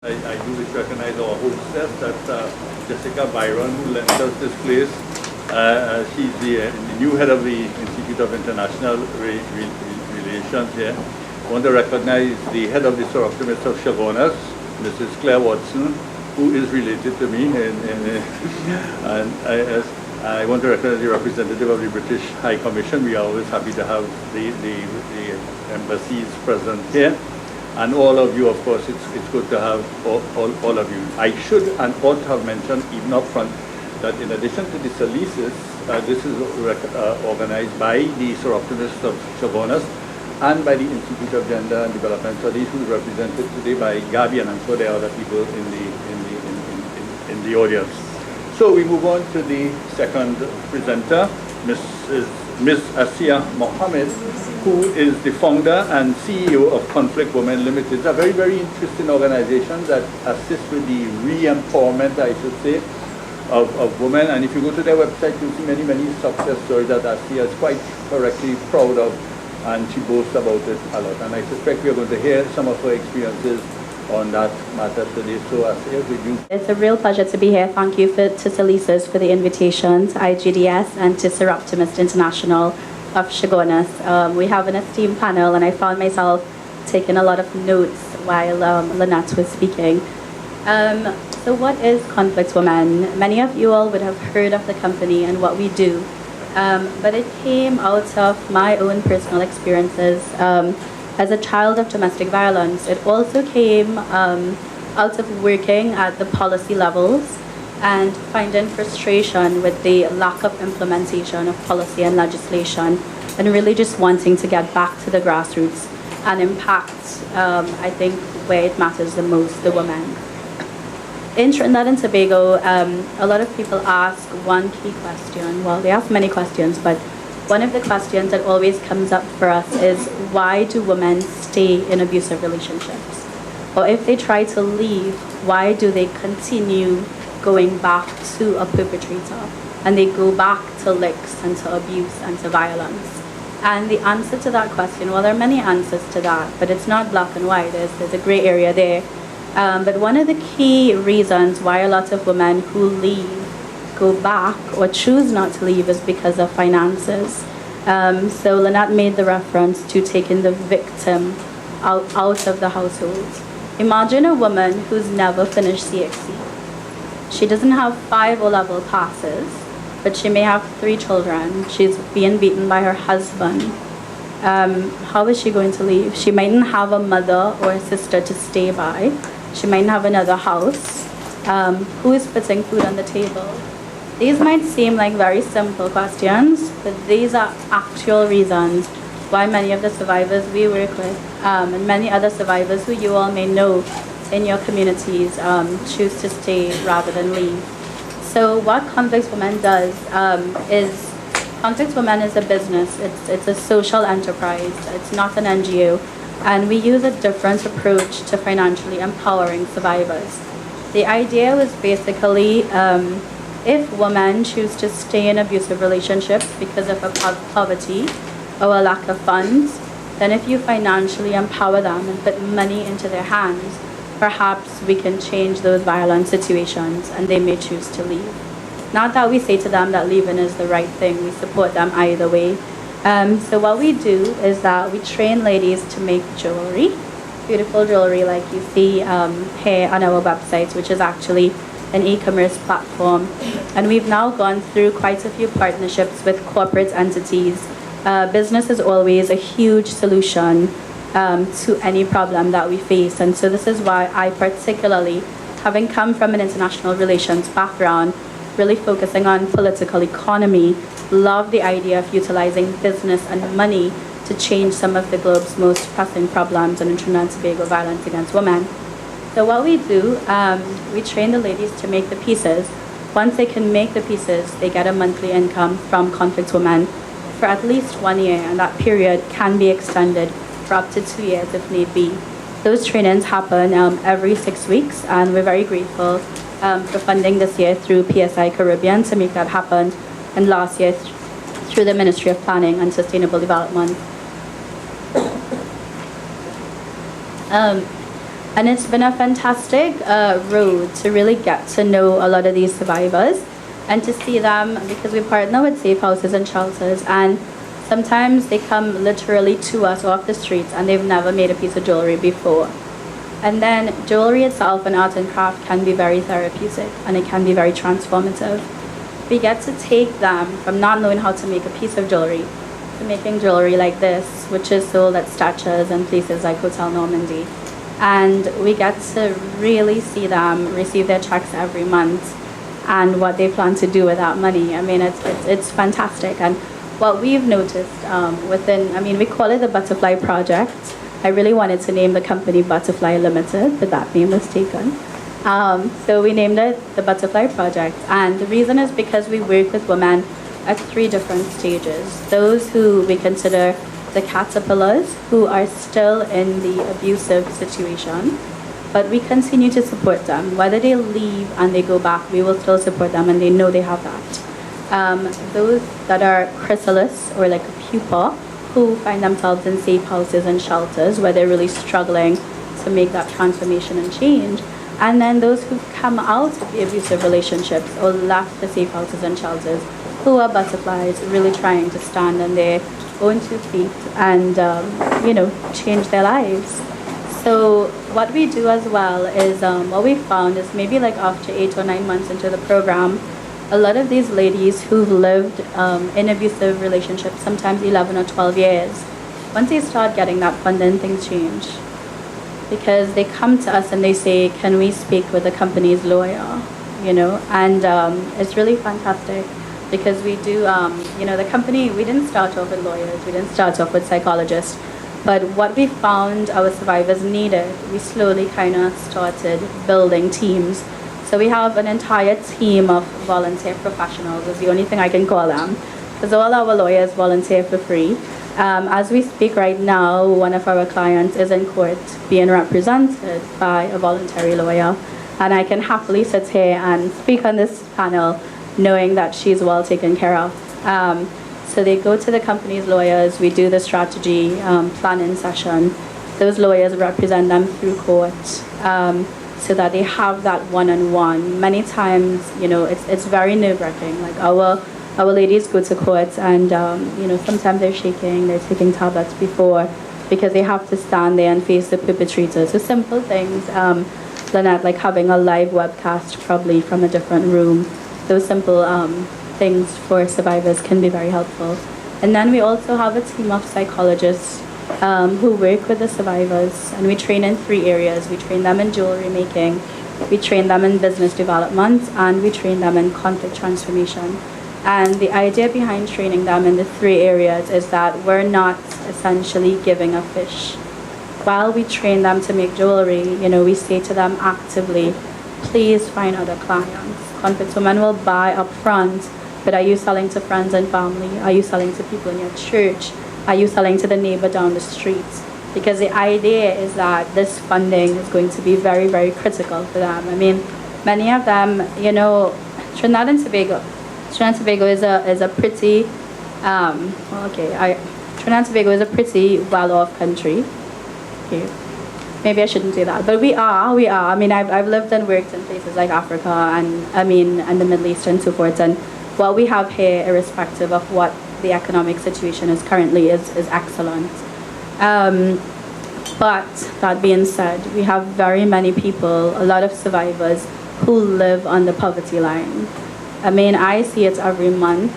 I do wish to recognize our hostess, that's Jessica Byron, who lent us this place. She's the new head of the Institute of International Relations here. I want to recognize the head of the Soroptimist of Chaguanas, Mrs. Claire Watson, who is related to me. And I want to recognize the representative of the British High Commission. We are always happy to have the embassies present here. And all of you, of course, it's good to have all of you. I should and ought to have mentioned, even up front, that in addition to the SALISES, this is organized by the Soroptimists of Chaguanas and by the Institute of Gender and Development Studies, who is represented today by Gabi, and I'm sure there are other people in the audience. So we move on to the second presenter, Ms. Asiya Mohammed, who is the founder and CEO of Conflict Women Limited. It's a very, very interesting organization that assists with the re-empowerment, I should say, of women. And if you go to their website, you'll see many, many success stories that Asiya is quite correctly proud of, and she boasts about it a lot. And I suspect we are going to hear some of her experiences on that matter today. So Asiya, with you. It's a real pleasure to be here. Thank you to SALISES for the invitation, to IGDS and to Soroptimist International of Chaguanas. We have an esteemed panel, and I found myself taking a lot of notes while Lynette was speaking. So what is Conflict Women? Many of you all would have heard of the company and what we do, but it came out of my own personal experiences as a child of domestic violence. It also came out of working at the policy levels and finding frustration with the lack of implementation of policy and legislation, and really just wanting to get back to the grassroots and impact, I think, where it matters the most, the women. In Trinidad and Tobago, a lot of people ask one key question. Well, they ask many questions, but one of the questions that always comes up for us is, why do women stay in abusive relationships? Or if they try to leave, why do they continue going back to a perpetrator, and they go back to licks and to abuse and to violence? And the answer to that question, well, there are many answers to that, but it's not black and white. There's a gray area there. But one of the key reasons why a lot of women who leave go back or choose not to leave is because of finances. So Lynette made the reference to taking the victim out of the household. Imagine a woman who's never finished CXC. She doesn't have 5 O-level passes, but she may have 3 children. She's being beaten by her husband. How is she going to leave? She mightn't have a mother or a sister to stay by. She mightn't have another house. Who is putting food on the table? These might seem like very simple questions, but these are actual reasons why many of the survivors we work with, and many other survivors who you all may know in your communities, choose to stay rather than leave. So what Conflict Women does is, Conflict Women is a business. It's a social enterprise. It's not an NGO. And we use a different approach to financially empowering survivors. The idea was basically, if women choose to stay in abusive relationships because of a poverty or a lack of funds, then if you financially empower them and put money into their hands, perhaps we can change those violent situations and they may choose to leave. Not that we say to them that leaving is the right thing. We support them either way. So what we do is that we train ladies to make jewelry, beautiful jewelry like you see here on our website, which is actually an e-commerce platform. And we've now gone through quite a few partnerships with corporate entities. Business is always a huge solution to any problem that we face. And so this is why I particularly, having come from an international relations background, really focusing on political economy, love the idea of utilizing business and money to change some of the globe's most pressing problems, and in Trinidad and Tobago, violence against women. So what we do, we train the ladies to make the pieces. Once they can make the pieces, they get a monthly income from Conflict Women for at least 1 year, and that period can be extended for up to 2 years if need be. Those trainings happen every 6 weeks, and we're very grateful for funding this year through PSI Caribbean to make that happen, and last year through the Ministry of Planning and Sustainable Development. And it's been a fantastic road to really get to know a lot of these survivors and to see them, because we partner with safe houses and shelters, and sometimes they come literally to us off the streets and they've never made a piece of jewelry before. And then jewelry itself and art and craft can be very therapeutic, and it can be very transformative. We get to take them from not knowing how to make a piece of jewelry to making jewelry like this, which is sold at Statues and places like Hotel Normandy. And we get to really see them receive their checks every month and what they plan to do with that money. I mean, it's fantastic. And what we've noticed we call it the Butterfly Project. I really wanted to name the company Butterfly Limited, but that name was taken. So we named it the Butterfly Project. And the reason is because we work with women at 3 different stages. Those who we consider the caterpillars, who are still in the abusive situation, but we continue to support them. Whether they leave and they go back, we will still support them, and they know they have that. Those that are chrysalis, or like a pupa, who find themselves in safe houses and shelters where they're really struggling to make that transformation and change. And then those who've come out of the abusive relationships or left the safe houses and shelters, who are butterflies, really trying to stand on their own 2 feet and change their lives. So what we do as well is what we found is maybe like after 8 or 9 months into the program, a lot of these ladies who've lived in abusive relationships, sometimes 11 or 12 years, once they start getting that funding, things change. Because they come to us and they say, can we speak with the company's lawyer? And it's really fantastic, because we do, the company, we didn't start off with lawyers, we didn't start off with psychologists, but what we found our survivors needed, we slowly kind of started building teams. So we have an entire team of volunteer professionals, is the only thing I can call them, because all our lawyers volunteer for free. As we speak right now, one of our clients is in court being represented by a voluntary lawyer, and I can happily sit here and speak on this panel knowing that she's well taken care of. So they go to the company's lawyers, we do the strategy planning session. Those lawyers represent them through court, so that they have that one-on-one. Many times, it's very nerve-wracking. Like our ladies go to court and, sometimes they're shaking, they're taking tablets before, because they have to stand there and face the perpetrators. So simple things, Lynette, like having a live webcast probably from a different room. Those simple things for survivors can be very helpful. And then we also have a team of psychologists who work with the survivors, and we train in 3 areas. We train them in jewelry making, we train them in business development, and we train them in conflict transformation. And the idea behind training them in the 3 areas is that we're not essentially giving a fish. While we train them to make jewelry, we say to them actively, please find other clients. Conflict women will buy up front, but are you selling to friends and family? Are you selling to people in your church? Are you selling to the neighbor down the street? Because the idea is that this funding is going to be very, very critical for them. I mean, many of them, Trinidad and Tobago is a pretty, Trinidad and Tobago is a pretty well-off country. Okay. Maybe I shouldn't say that, but we are. I mean, I've lived and worked in places like Africa and the Middle East and so forth. And what we have here, irrespective of what the economic situation is currently, is excellent. But that being said, we have very many people, a lot of survivors, who live on the poverty line. I mean, I see it every month.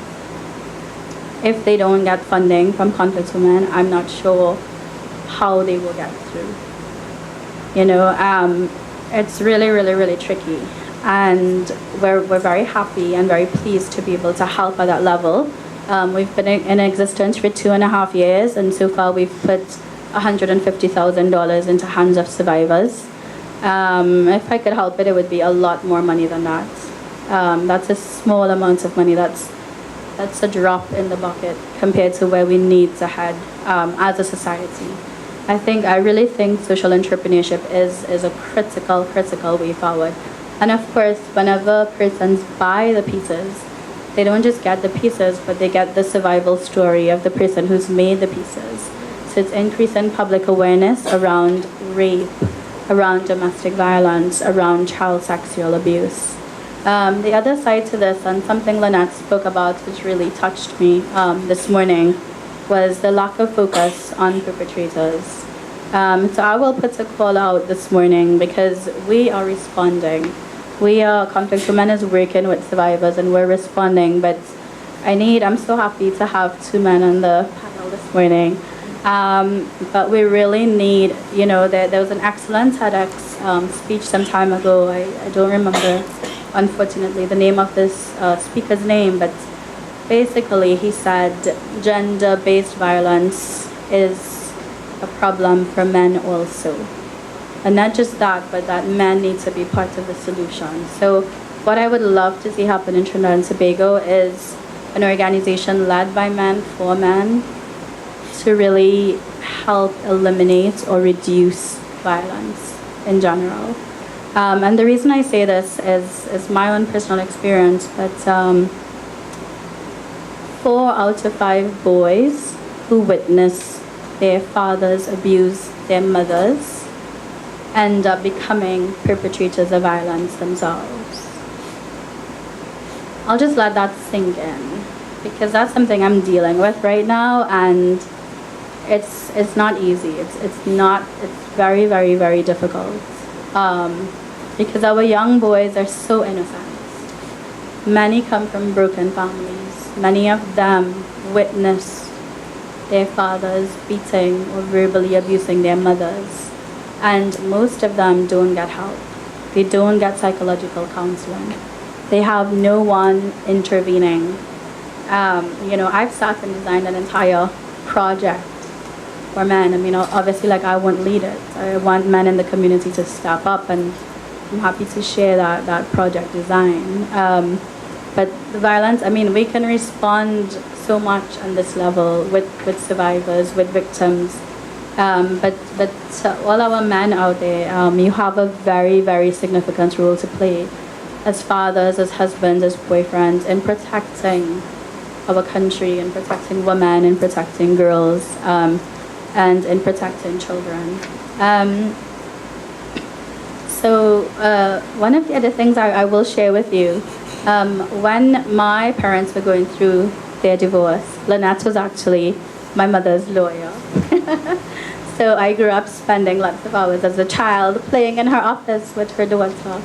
If they don't get funding from conflict women, I'm not sure how they will get through. It's really, really, really tricky. And we're very happy and very pleased to be able to help at that level. We've been in existence for 2.5 years, and so far we've put $150,000 into hands of survivors. If I could help it, it would be a lot more money than that. That's a small amount of money. That's a drop in the bucket compared to where we need to head as a society. I really think social entrepreneurship is a critical way forward. And of course, whenever persons buy the pieces, they don't just get the pieces, but they get the survival story of the person who's made the pieces. So it's increasing public awareness around rape, around domestic violence, around child sexual abuse. The other side to this, and something Lynette spoke about which really touched me this morning, was the lack of focus on perpetrators. So I will put a call out this morning because we are responding. Conflict Women is working with survivors and we're responding, but I'm so happy to have 2 men on the panel this morning. But we really need, there was an excellent TEDx speech some time ago. I don't remember, unfortunately, the name of this speaker's name, but basically he said gender-based violence is a problem for men also. And not just that, but that men need to be part of the solution. So what I would love to see happen in Trinidad and Tobago is an organization led by men for men to really help eliminate or reduce violence in general. And the reason I say this is my own personal experience, but 4 out of 5 boys who witness their fathers abuse their mothers end up becoming perpetrators of violence themselves. I'll just let that sink in because that's something I'm dealing with right now, and it's not easy. It's very, very, very difficult because our young boys are so innocent. Many come from broken families. Many of them witness their fathers beating or verbally abusing their mothers, and most of them don't get help. They don't get psychological counseling. They have no one intervening. I've sat and designed an entire project for men. Obviously, I won't lead it. I want men in the community to step up, and I'm happy to share that project design. But the violence, we can respond so much on this level with survivors, with victims. But all our men out there, you have a very, very significant role to play as fathers, as husbands, as boyfriends in protecting our country, in protecting women, in protecting girls, and in protecting children. So one of the other things I will share with you, when my parents were going through their divorce, Lynette was actually my mother's lawyer. So I grew up spending lots of hours as a child playing in her office with her daughter.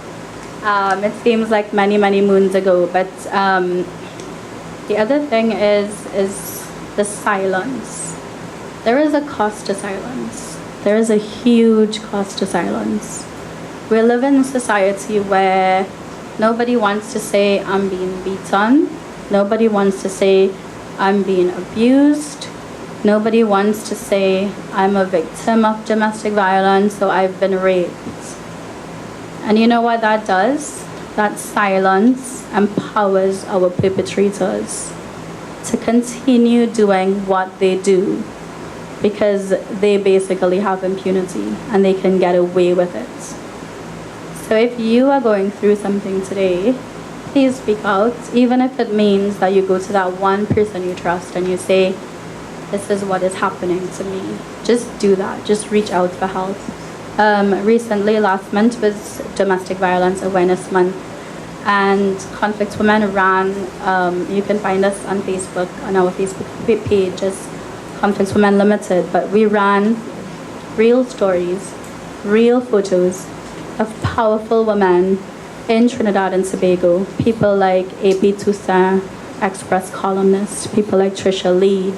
It seems like many, many moons ago, but the other thing is the silence. There is a cost to silence. There is a huge cost to silence. We live in a society where nobody wants to say, I'm being beaten. Nobody wants to say, I'm being abused. Nobody wants to say, I'm a victim of domestic violence, so I've been raped. And you know what that does? That silence empowers our perpetrators to continue doing what they do because they basically have impunity and they can get away with it. So if you are going through something today, please speak out, even if it means that you go to that one person you trust and you say, this is what is happening to me. Just do that. Just reach out for help. Recently, last month was Domestic Violence Awareness Month, and Conflict Women ran, you can find us on Facebook, on our Facebook page as Conflict Women Limited, but we ran real stories, real photos of powerful women in Trinidad and Tobago. People like A.P. Toussaint, Express columnist, people like Trisha Lead,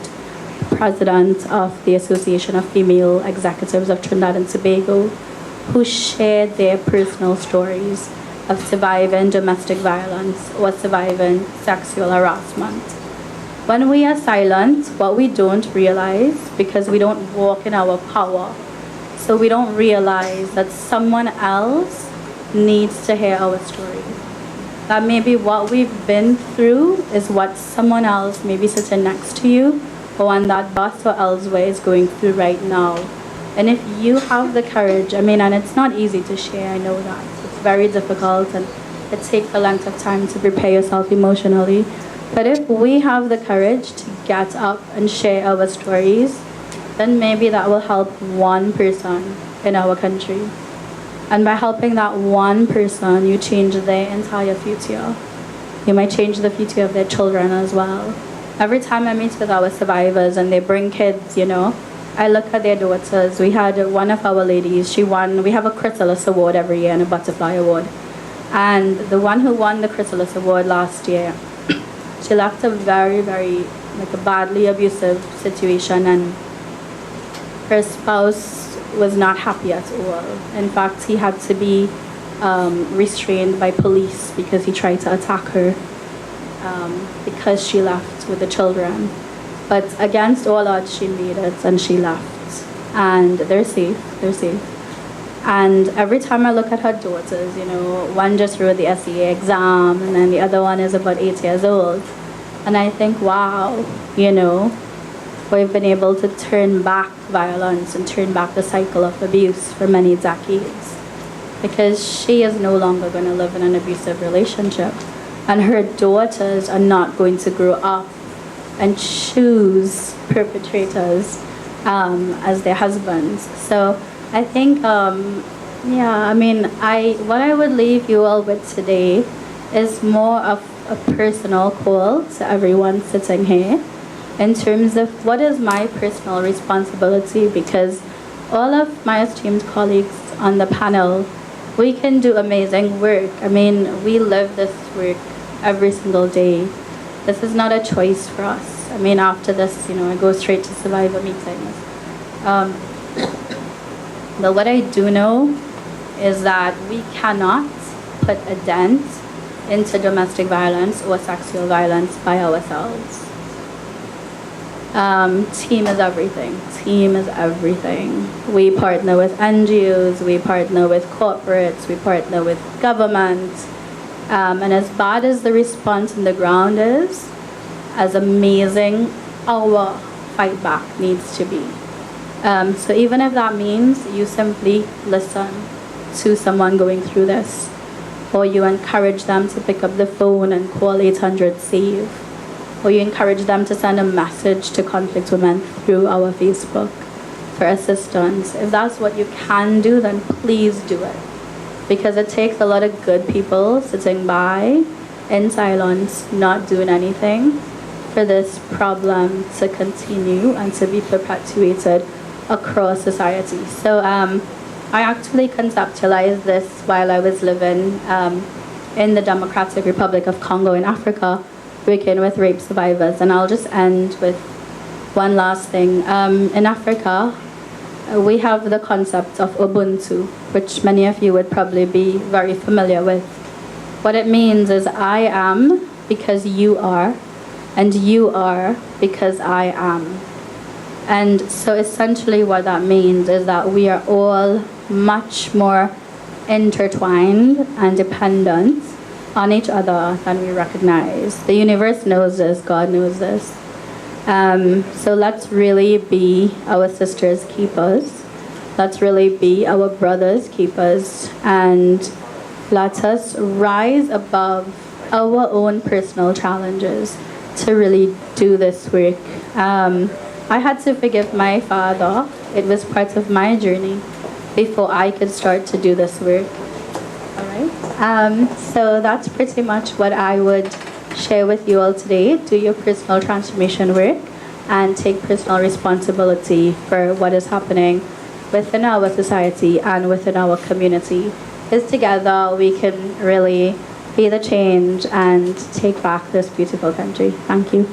president of the Association of Female Executives of Trinidad and Tobago, who shared their personal stories of surviving domestic violence or surviving sexual harassment. When we are silent, what we don't realize, because we don't walk in our power, so we don't realize that someone else needs to hear our story. That maybe what we've been through is what someone else, maybe sitting next to you, or on that bus or elsewhere, is going through right now. And if you have the courage, and it's not easy to share, I know that. It's very difficult and it takes a length of time to prepare yourself emotionally. But if we have the courage to get up and share our stories, then maybe that will help one person in our country. And by helping that one person, you change their entire future. You might change the future of their children as well. Every time I meet with our survivors and they bring kids, you know, I look at their daughters. We had one of our ladies, she won, we have a Chrysalis Award every year and a Butterfly Award. And the one who won the Chrysalis Award last year, she left a very, very, like a badly abusive situation, and her spouse was not happy at all. In fact, he had to be restrained by police because he tried to attack her because she left with the children. But against all odds, she made it and she left. And they're safe, they're safe. And every time I look at her daughters, you know, one just wrote the SEA exam and then the other one is about 8 years old. And I think, wow, you know, we've been able to turn back violence and turn back the cycle of abuse for many decades. Because she is no longer going to live in an abusive relationship. And her daughters are not going to grow up and choose perpetrators as their husbands. So I think, yeah, I mean, what I would leave you all with today is more of a personal call to everyone sitting here in terms of what is my personal responsibility, because all of my esteemed colleagues on the panel, we can do amazing work. I mean, we live this work every single day. This is not a choice for us. I mean, after this, you know, I go straight to survivor meetings. But what I do know is that we cannot put a dent into domestic violence or sexual violence by ourselves. Team is everything. Team is everything. We partner with NGOs, we partner with corporates, we partner with government. And as bad as the response on the ground is, as amazing our fight back needs to be. So even if that means you simply listen to someone going through this, or you encourage them to pick up the phone and call 800-SAVE, or you encourage them to send a message to conflict women through our Facebook for assistance. If that's what you can do, then please do it. Because it takes a lot of good people sitting by in silence, not doing anything, for this problem to continue and to be perpetuated across society. So I actually conceptualized this while I was living in the Democratic Republic of Congo in Africa, working with rape survivors. And I'll just end with one last thing. In Africa, we have the concept of Ubuntu, which many of you would probably be very familiar with. What it means is I am because you are, and you are because I am. And so essentially what that means is that we are all much more intertwined and dependent on each other than we recognize. The universe knows this, God knows this. So let's really be our sisters' keepers. Let's really be our brothers' keepers. And let us rise above our own personal challenges to really do this work. I had to forgive my father. It was part of my journey before I could start to do this work. All right. So that's pretty much what I would share with you all today. Do your personal transformation work and take personal responsibility for what is happening within our society and within our community. Because together we can really be the change and take back this beautiful country. Thank you.